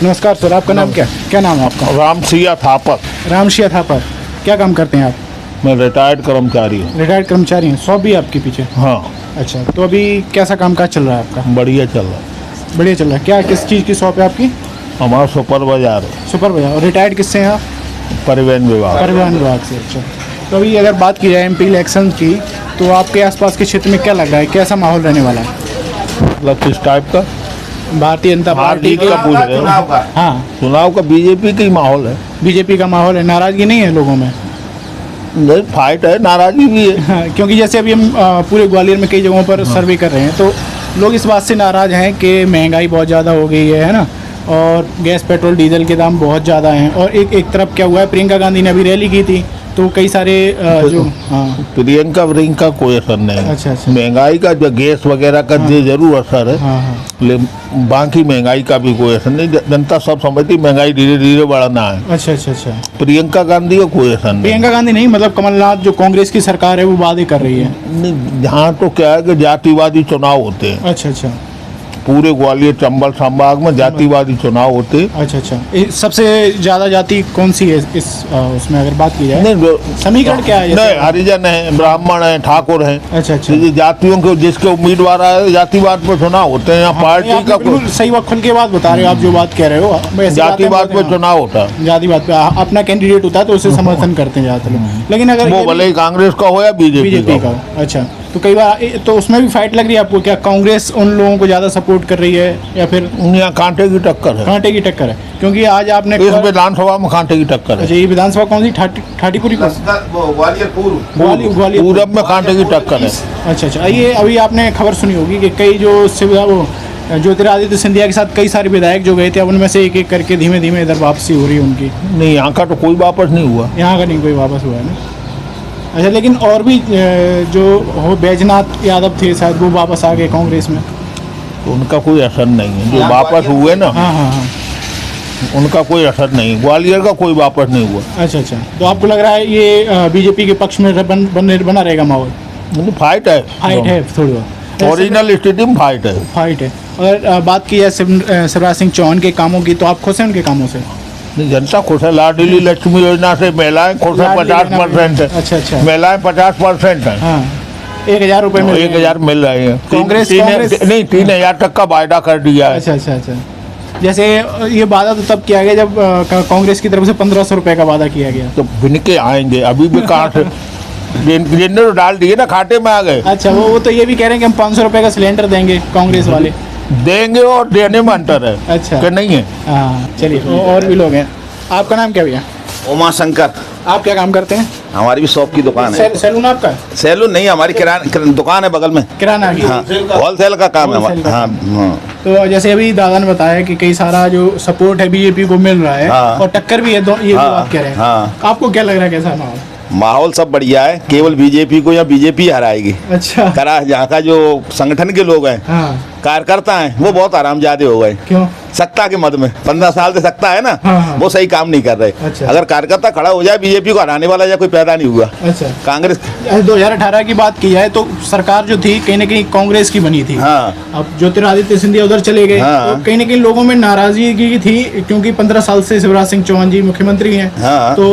नमस्कार सर, आपका नाम क्या क्या नाम है आपका? रामसिया थापर। रामसिया थापर। क्या काम करते हैं आप? मैं रिटायर्ड कर्मचारी हूँ। रिटायर्ड कर्मचारी हैं। शॉप भी है आपके पीछे? हाँ, अच्छा, तो अभी कैसा कामकाज चल रहा है आपका? बढ़िया चल रहा है। बढ़िया चल रहा है। क्या किस चीज़ की शॉप है आपकी? हमारा सुपर बाजार है, सुपर बाजार। और रिटायर्ड किससे हैं आप? परिवहन विभाग। परिवहन विभाग से। अच्छा, तो अभी अगर बात की जाए एमपी इलेक्शन की, तो आपके आसपास के क्षेत्र में क्या लग रहा है, कैसा माहौल रहने वाला है? मतलब किस टाइप का? भारतीय जनता पार्टी जीत का पूछ रहे हो? हाँ, चुनाव का बीजेपी का ही माहौल है। बीजेपी का माहौल है। नाराजगी नहीं है लोगों में? नहीं, फाइट है, नाराजगी भी है। हाँ, क्योंकि जैसे अभी हम पूरे ग्वालियर में कई जगहों पर सर्वे कर रहे हैं, तो लोग इस बात से नाराज़ हैं कि महंगाई बहुत ज़्यादा हो गई है ना, और गैस पेट्रोल डीजल के दाम बहुत ज़्यादा हैं। और एक तरफ क्या हुआ है, प्रियंका गांधी ने अभी रैली की थी, तो कई सारे जो हाँ प्रियंका कोई असर नहीं है। अच्छा। महंगाई का जो गैस वगैरह का जो जरूर असर है, हाँ हाँ लेकिन बाकी महंगाई का भी कोई असर नहीं। जनता सब समझती महंगाई धीरे धीरे बढ़ना है। अच्छा। प्रियंका गांधी का कोई असर नहीं। प्रियंका गांधी नहीं, मतलब कमलनाथ जो कांग्रेस की सरकार है वो वादे कर रही है। नहीं, यहाँ तो क्या है कि जातिवादी चुनाव होते हैं। अच्छा। पूरे ग्वालियर चंबल संभाग में जातिवादी चुनाव होते हैं। अच्छा। सबसे ज़्यादा जाति कौन सी है इस उसमें अगर बात की जाए? नहीं, समीकरण क्या है? नहीं, हरिजन है, ब्राह्मण है, ठाकुर है। अच्छा। ये जातियों के जिसके उम्मीदवार आए, जातिवाद पर चुनाव होते हैं। यहाँ पार्टी का बिल्कुल सही बात, खुल के बात बता रहे हो आप, जो बात कह रहे हो जातिवाद पर चुनाव होता है। जातिवाद पे अपना कैंडिडेट होता है तो उसे समर्थन करते हैं ज़्यादातर लोग। लेकिन अगर वो भले ही कांग्रेस का हो या बीजेपी का। अच्छा, तो कई बार तो उसमें भी फाइट लग रही है आपको? क्या कांग्रेस उन लोगों को ज़्यादा सपोर्ट कर रही है या फिर यहाँ कांटे की टक्कर है? कांटे की टक्कर है, क्योंकि आज आपने इस विधानसभा में कांटे की टक्कर है। अच्छा, ये विधानसभा कौन सी? ठाटीपुरी को? ग्वालियर पूरब में कांटे की टक्कर है। अच्छा। ये अभी आपने खबर सुनी होगी कि कई जो वो ज्योतिरादित्य सिंधिया के साथ कई सारे विधायक जो गए थे, अब उनमें से एक एक करके धीमे धीमे इधर वापसी हो रही है उनकी। नहीं, यहाँ का तो कोई वापस नहीं हुआ। यहाँ का नहीं कोई वापस हुआ है ना? अच्छा, लेकिन और भी जो हो बैजनाथ यादव थे शायद, वो वापस आ गए कांग्रेस में। तो उनका कोई असर नहीं है। जो वापस हुए ना, हाँ, उनका कोई असर नहीं। ग्वालियर का कोई वापस नहीं हुआ। अच्छा। तो आपको लग रहा है ये बीजेपी के पक्ष में बना रहेगा माहौल? नहीं, फाइट है थोड़ी बहुत। ओरिजिनल स्थिति में फाइट है। और बात की जाए शिवराज सिंह चौहान के कामों की, तो आप खुश हैं उनके कामों से? नहीं, जनता खुश है। लाडली लक्ष्मी योजना से महिलाएं खुश है, 50% है। अच्छा। महिलाएं 50% है। हाँ, 1,000 रुपये में 1,000 मिल रहे हैं। कांग्रेस नहीं, 3,000 तक का वायदा कर दिया है। अच्छा। जैसे ये वादा तो तब किया गया जब कांग्रेस की तरफ से 1,500 रुपये का वादा किया गया। तो बिनके आएंगे, अभी भी कहाँ से जिनने तो डाल दिए ना, खाते में आ गए। अच्छा, वो तो ये भी कह रहे हैं कि हम 500 रुपये का सिलेंडर देंगे, कांग्रेस वाले देंगे और देने में अंतर है। अच्छा, कि नहीं है? हाँ, चलिए। और भी लोग हैं। आपका नाम क्या भैया? उमा शंकर। आप क्या काम करते हैं? हमारी भी शॉप की दुकान है। सैलून आपका? सैलून नहीं, हमारी किराना दुकान है बगल में। किराना की? हाँ, होलसेल का काम है होलसेल का हमारा। हाँ। तो जैसे अभी दादा ने बताया कि कई सारा जो सपोर्ट है बीजेपी को मिल रहा है, हाँ। और टक्कर भी है, ये भी हाँ, बात कह रहे हैं। हाँ। आपको क्या लग रहा है, कैसा माहौल? माहौल सब बढ़िया है, केवल बीजेपी को या बीजेपी हराएगी। अच्छा। करा यहाँ का जो संगठन के लोग हैं, हाँ। कार्यकर्ता हैं, वो बहुत आरामजादे हो गए। क्यों? सत्ता के मद में 15 साल से सत्ता है ना। हाँ। वो सही काम नहीं कर रहे। अच्छा। अगर कार्यकर्ता खड़ा हो जाए, बीजेपी को हराने वाला या कोई पैदा नहीं हुआ। अच्छा। कांग्रेस 2018 की बात की जाए तो सरकार जो थी कहीं ना कहीं कांग्रेस की बनी थी। हाँ। अब ज्योतिरादित्य सिंधिया उधर चले गए, हाँ। तो कहीं ना कहीं लोगों में नाराजगी थी, क्योंकि 15 साल से शिवराज सिंह चौहान जी मुख्यमंत्री हैं। हाँ। तो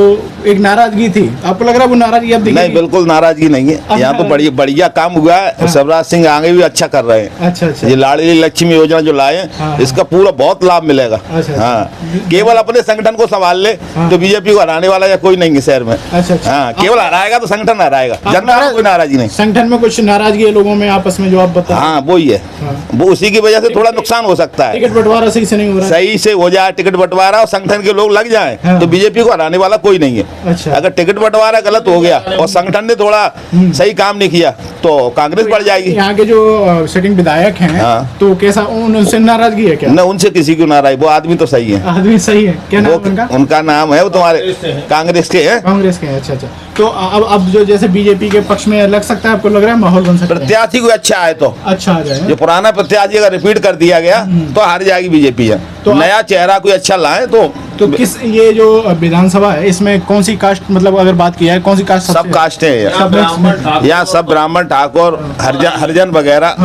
एक नाराजगी थी। आपको लग रहा है वो नाराजगी अब दिखेगी? नहीं, बिल्कुल नाराजगी नहीं है। यहाँ तो बढ़िया काम हुआ है। शिवराज सिंह आगे भी अच्छा कर रहे हैं। अच्छा। ये लाडली लक्ष्मी योजना जो लाए हैं, हाँ। इसका पूरा बहुत लाभ मिलेगा। अच्छा। हाँ, केवल अपने संगठन को संभाल ले, हाँ। तो बीजेपी को हराने वाला या कोई नहीं है शहर में। अच्छा। हाँ, केवल हराएगा तो संगठन हराएगा, जनता नाराज- को कोई नाराजगी नहीं। संगठन में कुछ नाराजगी है लोगों में आपस में, जो आप बता? हाँ, वो ही है। हाँ। वो उसी की वजह से थोड़ा नुकसान हो सकता है। टिकट बंटवारा सही से नहीं हो रहा है। सही से हो जाए, टिकट बंटवारा और संगठन के लोग लग जाएं, हाँ। तो बीजेपी को हराने वाला कोई नहीं है। अच्छा। अगर टिकट बंटवारा गलत हो गया और संगठन ने थोड़ा सही काम नहीं किया, तो कांग्रेस बढ़ जाएगी। यहाँ के जो सिटिंग विधायक हैं, हाँ। तो कैसा उनसे नाराजगी है क्या? न उनसे किसी को नाराज, वो आदमी तो सही है। आदमी सही है। क्या नाम है उनका? उनका नाम है, वो तुम्हारे कांग्रेस के हैं। कांग्रेस के हैं। अच्छा। तो अब जो जैसे बीजेपी के पक्ष में लग सकता है, आपको लग रहा है माहौल बन सकता है? प्रत्याशी को अच्छा है तो अच्छा आ जाए। जो पुराना प्रत्याशी अगर रिपीट कर दिया गया तो हार जाएगी बीजेपी है। तो नया चेहरा कोई अच्छा लाए तो तो किस ये जो विधानसभा है इसमें कौन सी कास्ट, मतलब अगर बात की जाए कौन सी कास्ट सब कास्ट है यहाँ, सब ब्राह्मण ठाकुर हरिजन वगैरह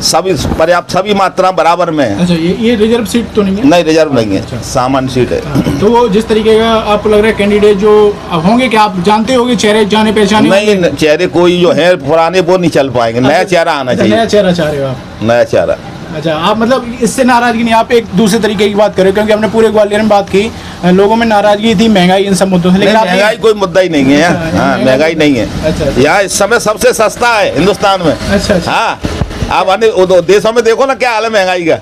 सब पर्याप्त सभी मात्रा बराबर में है। अच्छा, ये रिजर्व सीट तो नहीं है? नहीं, रिजर्व नहीं है, सामान्य सीट है। तो वो जिस तरीके का आपको लग रहा है कैंडिडेट जो अब होंगे, क्या आप जानते होंगे चेहरे जाने पहचाने? नहीं, चेहरे कोई जो है पुराने वो नहीं चल पाएंगे, नया चेहरा आना चाहिए। नया चेहरा चाह रहे हो आप? नया चेहरा। अच्छा, आप मतलब इससे नाराजगी नहीं, आप एक दूसरे तरीके की बात करें, क्योंकि हमने पूरे ग्वालियर में बात की, लोगों में नाराजगी थी महंगाई इन सब मुद्दों से, लेकिन महंगाई कोई मुद्दा ही नहीं है यहाँ। हाँ, महंगाई नहीं है यहाँ, इस समय सबसे सस्ता है हिंदुस्तान में। अच्छा। हाँ, आप अन्य देशों में देखो ना क्या हाल है महंगाई का।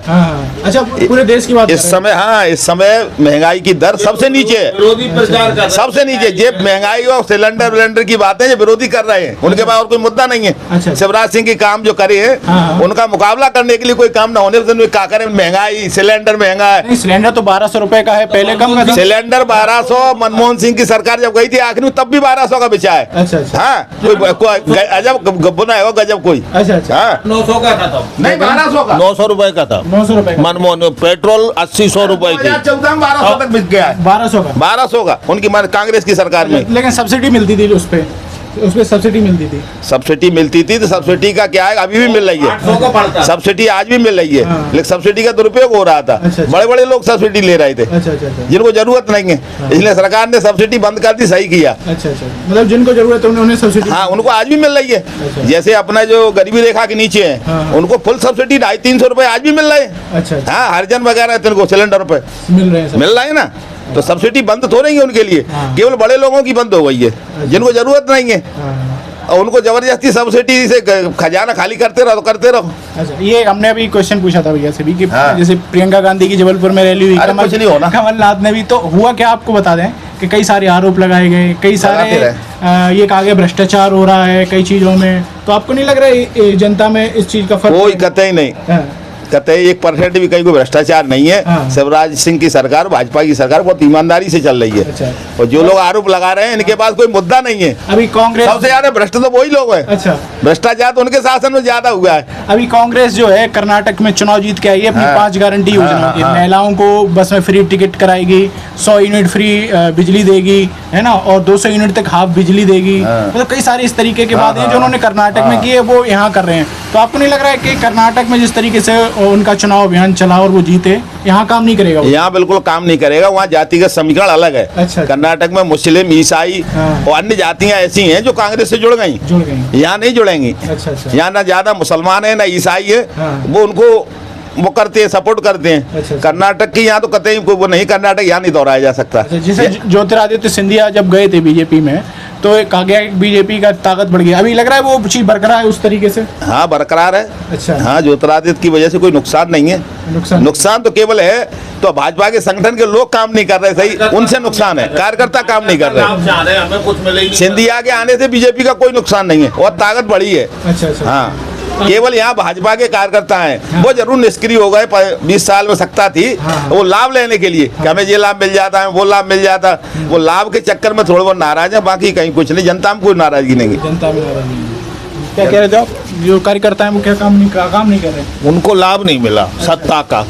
अच्छा, पूरे देश की बात इस समय, हाँ, इस समय महंगाई की दर सबसे नीचे है, विरोधी प्रचार कर सबसे नीचे। जे महंगाई और सिलेंडर की बातें जो विरोधी कर रहे हैं, उनके पास और कोई मुद्दा नहीं है। अच्छा। शिवराज सिंह के काम जो करे हैं, उनका मुकाबला करने के लिए कोई काम ना होने से क्या करें, महंगाई, सिलेंडर महंगा है। सिलेंडर तो 1200 रुपए का है, पहले कम का था। सिलेंडर 1200 मनमोहन सिंह की सरकार जब गई थी आखिर में, तब भी 1200 का बिछा है। अच्छा। हाँ, कोई अजब गब्बना है वो, गजब कोई। अच्छा। हाँ, 900 का था तब। नहीं, 1200 का, 900 रुपए का था 900 रुपए मनमोहन, पेट्रोल 80-100 रुपए की। 2014 में 1200 तक बिक गया है। 1200 का 1200 का उनकी कांग्रेस की सरकार में। लेकिन सब्सिडी मिलती थी उस पे सब्सिडी मिलती थी। सब्सिडी मिलती थी, तो सब्सिडी का क्या है, अभी भी मिल रही 800 का पड़ता है है। सब्सिडी, आज भी मिल रही है। हाँ। लेकिन सब्सिडी का दुरुपयोग हो रहा था। अच्छा। बड़े बड़े लोग सब्सिडी ले रहे थे, अच्छा। जिनको जरूरत नहीं है, इसलिए सरकार ने सब्सिडी बंद कर दी, सही किया। अच्छा, मतलब जिनको जरूरत है उन्होंने सब्सिडी। हाँ, उनको आज भी मिल रही है। अच्छा। जैसे अपना जो गरीबी रेखा के नीचे है, हाँ। उनको फुल सब्सिडी 250-300 रुपए आज भी मिल रहे हैं। अच्छा। हाँ, हरिजन वगैरह इनको सिलेंडर पे मिल रहे हैं सब। मिल रहा है ना, तो सब्सिडी बंद तो नहीं है उनके लिए, हाँ। केवल बड़े लोगों की बंद हो गई है, जिनको जरूरत नहीं है, हाँ। और उनको जबरदस्ती सब्सिडी से खजाना खाली करते रहो। अच्छा, ये हमने अभी क्वेश्चन पूछा था भैया से भी कि हाँ। जैसे प्रियंका गांधी की जबलपुर में रैली हुई, अरे कुछ नहीं होना। कमलनाथ ने भी, तो हुआ क्या आपको बता दें कि कई सारे आरोप लगाए गए, कई सारे ये कहा गया भ्रष्टाचार हो रहा है कई चीजों में, तो आपको नहीं लग रहा है जनता में इस चीज का फर्क? कोई कतई नहीं, हाँ। कतई 1% भी कहीं कोई भ्रष्टाचार नहीं है। हाँ। शिवराज सिंह की सरकार, भाजपा की सरकार बहुत ईमानदारी से चल रही है। अच्छा। और जो लोग आरोप लगा रहे हैं, इनके पास कोई मुद्दा नहीं है। अभी कांग्रेस सबसे ज्यादा भ्रष्ट तो वही लोग हैं। अच्छा। भ्रष्टाचार तो उनके शासन में ज्यादा हुआ है। अभी कांग्रेस जो है कर्नाटक में चुनाव जीत के आई है अपनी हाँ। 5 गारंटी योजनाओं की, हाँ। महिलाओं को बस में फ्री टिकट कराएगी, 100 यूनिट फ्री बिजली देगी, है ना, और 200 यूनिट तक हाफ बिजली देगी। हाँ। मतलब कई सारी इस तरीके के हाँ, बातें जो उन्होंने कर्नाटक में की है वो यहाँ कर रहे हैं। तो आपको नहीं लग रहा है कि कर्नाटक में जिस तरीके से उनका चुनाव अभियान चला और वो जीते, यहाँ काम नहीं करेगा वो? यहाँ बिल्कुल काम नहीं करेगा, वहाँ जातिगत समीकरण अलग है। अच्छा। कर्नाटक में मुस्लिम, ईसाई हाँ। और अन्य जातियाँ ऐसी हैं जो कांग्रेस से जुड़ गई, जुड़ गई। यहाँ नहीं जुड़ेंगी। अच्छा। यहाँ ना ज्यादा मुसलमान है ना ईसाई है, हाँ। वो उनको वो करते हैं, सपोर्ट करते हैं। अच्छा। कर्नाटक की यहाँ तो कतई वो नहीं, कर्नाटक यहाँ नहीं दोहराया जा सकता। अच्छा, जैसे ज्योतिरादित्य सिंधिया जब गए थे बीजेपी में, तो कहा गया कि बीजेपी का ताकत बढ़ गई, अभी लग रहा है वो चीज बरकरार है उस तरीके से? हाँ, बरकरार है। अच्छा। हाँ, ज्योतिरादित्य की वजह से कोई नुकसान नहीं है। नुकसान तो केवल है तो भाजपा के संगठन के लोग काम नहीं कर रहे सही, उनसे नुकसान है। कार्यकर्ता काम नहीं कर रहे। आप चाह रहे हैं हमें कुछ मिले ही नहीं। सिंधिया के आने से बीजेपी का कोई नुकसान नहीं है और ताकत बढ़ी है। अच्छा। हाँ, केवल यहाँ भाजपा के कार्यकर्ता हैं, वो जरूर निष्क्रिय हो गए। 20 साल में सत्ता थी, वो लाभ लेने के लिए कि हमें ये लाभ मिल जाता है, वो लाभ मिल जाता, वो लाभ के चक्कर में थोड़े बहुत नाराज है, बाकी कहीं कुछ नहीं। जनता में कोई नाराजगी नहीं है। जनता में नाराजगी नहीं है। क्या कह रहे थे आप? जो कार्यकर्ता है वो क्या काम नहीं कर रहे? उनको लाभ नहीं मिला सत्ता का,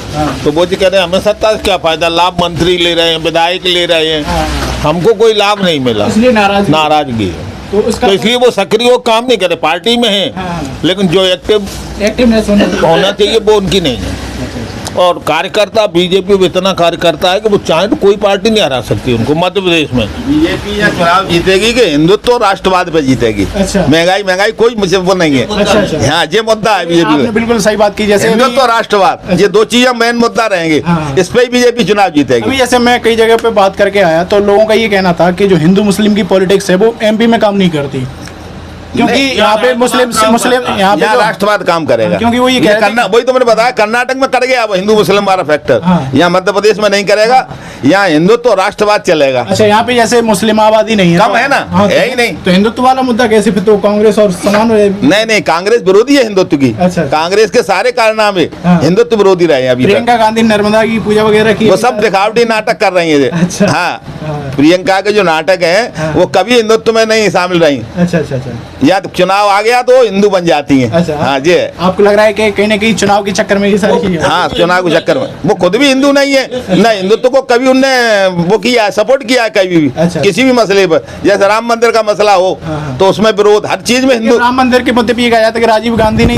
तो वो जी कह रहे हैं हमें सत्ता से क्या फायदा, लाभ मंत्री ले रहे हैं, विधायक ले रहे हैं, हमको कोई लाभ नहीं मिला, इसलिए नाराजगी है। तो इसलिए वो सक्रिय वो काम नहीं करे, पार्टी में है लेकिन जो एक्टिवनेस होना चाहिए वो उनकी नहीं है। और कार्यकर्ता बीजेपी में इतना कार्यकर्ता है कि वो चाहे तो कोई पार्टी नहीं हरा सकती उनको मध्य प्रदेश में। बीजेपी या चुनाव जीतेगी कि हिंदुत्व राष्ट्रवाद पे जीतेगी। अच्छा। महंगाई कोई मुझे वो नहीं है। अच्छा। हाँ, ये मुद्दा है बीजेपी आपने में। बिल्कुल सही बात की। जैसे हिंदुत्व राष्ट्रवाद, ये 2 चीजें मेन मुद्दा रहेंगे। हाँ। इस पे ही बीजेपी चुनाव जीतेगी। अभी जैसे मैं कई जगह पे बात करके आया तो लोगों का ये कहना था कि जो हिंदू मुस्लिम की पॉलिटिक्स है वो एमपी में काम नहीं करती, क्योंकि यहाँ पे मुस्लिम यहाँ पे राष्ट्रवाद काम करेगा। क्योंकि वो ये कह रहे थे, वही तो मैंने बताया, कर्नाटक में कर गया वो हिंदू मुस्लिम वाला फैक्टर। हाँ। यहाँ मध्य प्रदेश में नहीं करेगा, यहाँ हिंदुत्व तो राष्ट्रवाद चलेगा। अच्छा, यहाँ पे जैसे मुस्लिम आबादी नहीं है, कम है ना, हाँ, है ही नहीं। तो हिंदुत्व वाला मुद्दा कैसे फिर तो कांग्रेस और समान हो जाएगी? नहीं, कांग्रेस विरोधी है हिंदुत्व की। अच्छा। कांग्रेस के सारे कारनामे हाँ। हिंदुत्व विरोधी रहे हैं अभी तक। प्रियंका गांधी नर्मदा की पूजा वगैरह की, वो सब दिखावटी नाटक कर रही है। अच्छा। हाँ, प्रियंका के जो नाटक है वो कभी हिंदुत्व में नहीं शामिल रही। अच्छा अच्छा अच्छा। या तो चुनाव आ गया तो हिंदू बन जाती हैं। अच्छा, हाँ जी। आपको लग रहा है कि कहीं ना कहीं चुनाव के चक्कर में ये सारी चीजें? हाँ, चुनाव के चक्कर में वो खुद भी हिंदू नहीं है, न हिंदुत्व को कभी उनने वो किया है, सपोर्ट किया है कभी भी। अच्छा। किसी भी मसले पर, जैसे राम मंदिर का मसला हो तो उसमें विरोध, हर चीज में हिंदू। राम मंदिर के मुद्दे पे ये कहा जाता है कि राजीव गांधी ने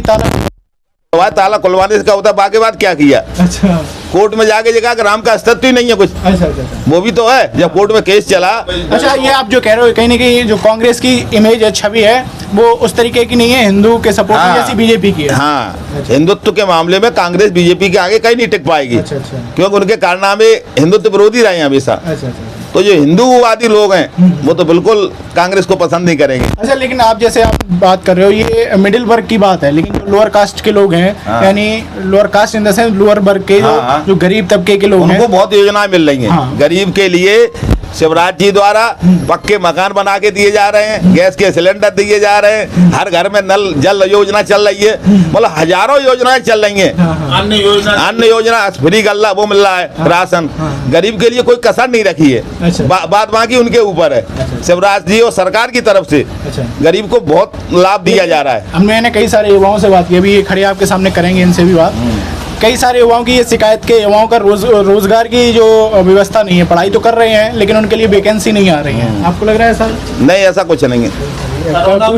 ताला खुलवाने का होता, बाकी बात क्या किया? अच्छा कोर्ट में जाके जगह कि राम का अस्तित्व ही नहीं है कुछ। अच्छा अच्छा। वो भी तो है, जब कोर्ट में केस चला। अच्छा, ये आप जो कह रहे हो कहीं ना कहीं जो कांग्रेस की इमेज है, छवि है, वो उस तरीके की नहीं है, हिंदू के सपोर्ट में जैसी बीजेपी की है। हाँ, हिंदुत्व के मामले में कांग्रेस बीजेपी के आगे कहीं नहीं टिक पाएगी। अच्छा अच्छा। क्योंकि उनके कारनामे हिंदुत्व विरोधी रहे हैं हमेशा। अच्छा अच्छा। तो जो हिंदूवादी लोग हैं वो तो बिल्कुल कांग्रेस को पसंद नहीं करेंगे। अच्छा, लेकिन आप जैसे आप बात कर रहे हो ये मिडिल वर्ग की बात है, लेकिन जो लोअर कास्ट के लोग हैं, यानी lower caste in the sense lower वर्ग के जो गरीब तबके के लोग हैं, उनको बहुत योजनाएं मिल रही हैं। हाँ। गरीब के लिए शिवराज जी द्वारा पक्के मकान बना के दिए जा रहे हैं, गैस के सिलेंडर दिए जा रहे हैं, हर घर में नल जल योजना चल रही है, मतलब हजारों योजनाएं चल रही हैं। अन्य योजना फ्री गल्ला वो मिल रहा है, राशन। गरीब के लिए कोई कसर नहीं रखी है। बात बाकी उनके ऊपर है, शिवराज जी और सरकार की तरफ से गरीब को बहुत लाभ दिया जा रहा है। हमने कई सारे युवाओं से बात की, अभी खड़े आपके सामने करेंगे इनसे भी बात। कई सारे युवाओं की ये शिकायत के युवाओं का रोजगार की जो व्यवस्था नहीं है, पढ़ाई तो कर रहे हैं लेकिन उनके लिए वैकेंसी नहीं आ रही है। आपको लग रहा है ऐसा? नहीं, ऐसा कुछ नहीं है।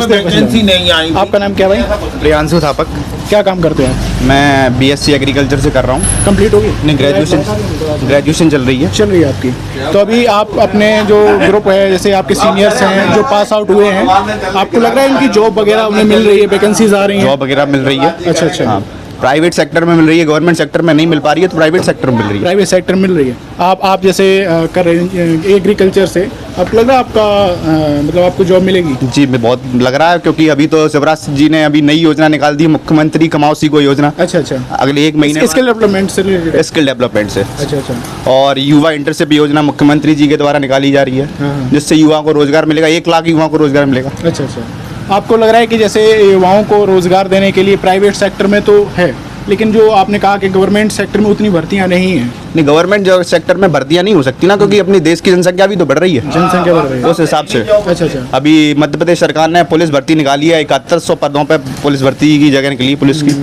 वैकेंसी नहीं आई। आपका नाम क्या भाई? प्रियांशु थापक। क्या काम करते हैं? मैं बीएससी एग्रीकल्चर से कर रहा हूँ। कंप्लीट होगी? नहीं, ग्रेजुएशन चल रही है। चल रही है आपकी। तो अभी आप अपने जो ग्रुप है, जैसे आपके सीनियर्स हैं जो पास आउट हुए हैं, आपको लग रहा है इनकी जॉब वगैरह उन्हें मिल रही है, वैकेंसीज आ रही हैं? जॉब वगैरह मिल रही है। अच्छा अच्छा। हाँ, प्राइवेट सेक्टर में मिल रही है, गवर्नमेंट सेक्टर में नहीं मिल पा रही है, तो प्राइवेट सेक्टर में मिल रही है। प्राइवेट सेक्टर मिल रही है। आप जैसे कर रहे हैं एग्रीकल्चर से, आपको लग रहा है आपका मतलब आपको जॉब मिलेगी? जी, मैं बहुत लग रहा है, क्योंकि अभी तो शिवराज जी ने अभी नई योजना निकाल दी, मुख्यमंत्री कमाओ सीखो योजना। अच्छा अच्छा। अगले 1 महीने स्किल डेवलपमेंट से रिलेटेड? स्किल डेवलपमेंट से। अच्छा अच्छा। और युवा इंटर्नशिप योजना मुख्यमंत्री जी के द्वारा निकाली जा रही है, जिससे युवाओं को रोजगार मिलेगा, 1 लाख युवाओं को रोजगार मिलेगा। अच्छा अच्छा। आपको लग रहा है कि जैसे युवाओं को रोजगार देने के लिए प्राइवेट सेक्टर में तो है, लेकिन जो आपने कहा कि गवर्नमेंट सेक्टर में उतनी भर्तियां नहीं हैं? नहीं, गवर्नमेंट सेक्टर में भर्तियां नहीं हो सकती ना, क्योंकि अपनी देश की जनसंख्या भी तो बढ़ रही है। जनसंख्या बढ़ रही है उस हिसाब से। अच्छा अच्छा। अभी मध्य प्रदेश सरकार ने पुलिस भर्ती निकाली है, 7100 पदों पे पुलिस भर्ती की जगह निकली पुलिस की।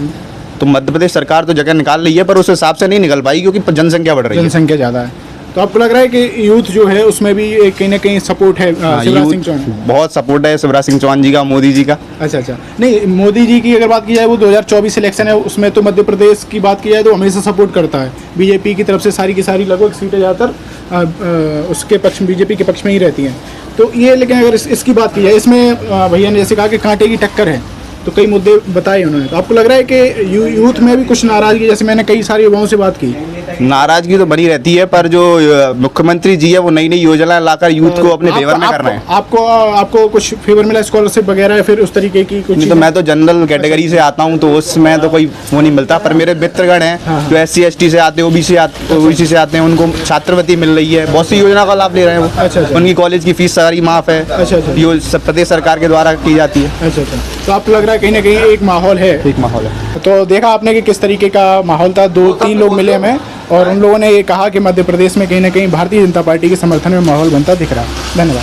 तो मध्य प्रदेश सरकार तो जगह निकाल रही है, पर उस हिसाब से नहीं निकल पाई क्योंकि जनसंख्या बढ़ रही है। जनसंख्या ज़्यादा है। तो आपको लग रहा है कि यूथ जो है उसमें भी कहीं ना कहीं सपोर्ट है शिवराज सिंह चौहान? बहुत सपोर्ट है शिवराज सिंह चौहान जी का, मोदी जी का। अच्छा अच्छा। नहीं, मोदी जी की अगर बात की जाए, वो 2024 इलेक्शन है, उसमें तो मध्य प्रदेश की बात की जाए तो हमेशा सपोर्ट करता है बीजेपी की तरफ से। सारी की सारी लगभग सीटें ज़्यादातर उसके पक्ष, बीजेपी के पक्ष में ही रहती हैं। तो ये, लेकिन अगर इसकी बात की जाए, इसमें भैया ने जैसे कहा कि कांटे की टक्कर है, तो कई मुद्दे बताए उन्होंने। तो आपको लग रहा है कि यूथ में भी कुछ नाराजगी, जैसे मैंने कई सारे युवाओं से बात की, नाराजगी तो बनी रहती है, पर जो मुख्यमंत्री जी है वो नई नई योजना लाकर यूथ को अपने फेवर में कर रहे हैं। आपको कुछ फेवर मिला, स्कॉलरशिप वगैरह, फिर उस तरीके की कुछ? तो मैं तो जनरल कैटेगरी से आता हूँ, तो उसमें तो कोई वो नहीं मिलता, पर मेरे मित्रगण हैं जो SC ST से आते हैं, OBC से आते हैं, उनको छात्रवृत्ति मिल रही है, बहुत सी योजना का लाभ ले रहे हैं वो। अच्छा अच्छा। उनकी कॉलेज की फीस सारी माफ है। अच्छा अच्छा। जो प्रदेश सरकार के द्वारा की जाती है। अच्छा अच्छा। तो आपको लग रहा है कहीं ना कहीं एक माहौल है? एक माहौल है। तो देखा आपने कि किस तरीके का माहौल था। 2-3 लोग मिले हमें और उन लोगों ने ये कहा कि मध्य प्रदेश में कहीं ना कहीं भारतीय जनता पार्टी के समर्थन में माहौल बनता दिख रहा है। धन्यवाद।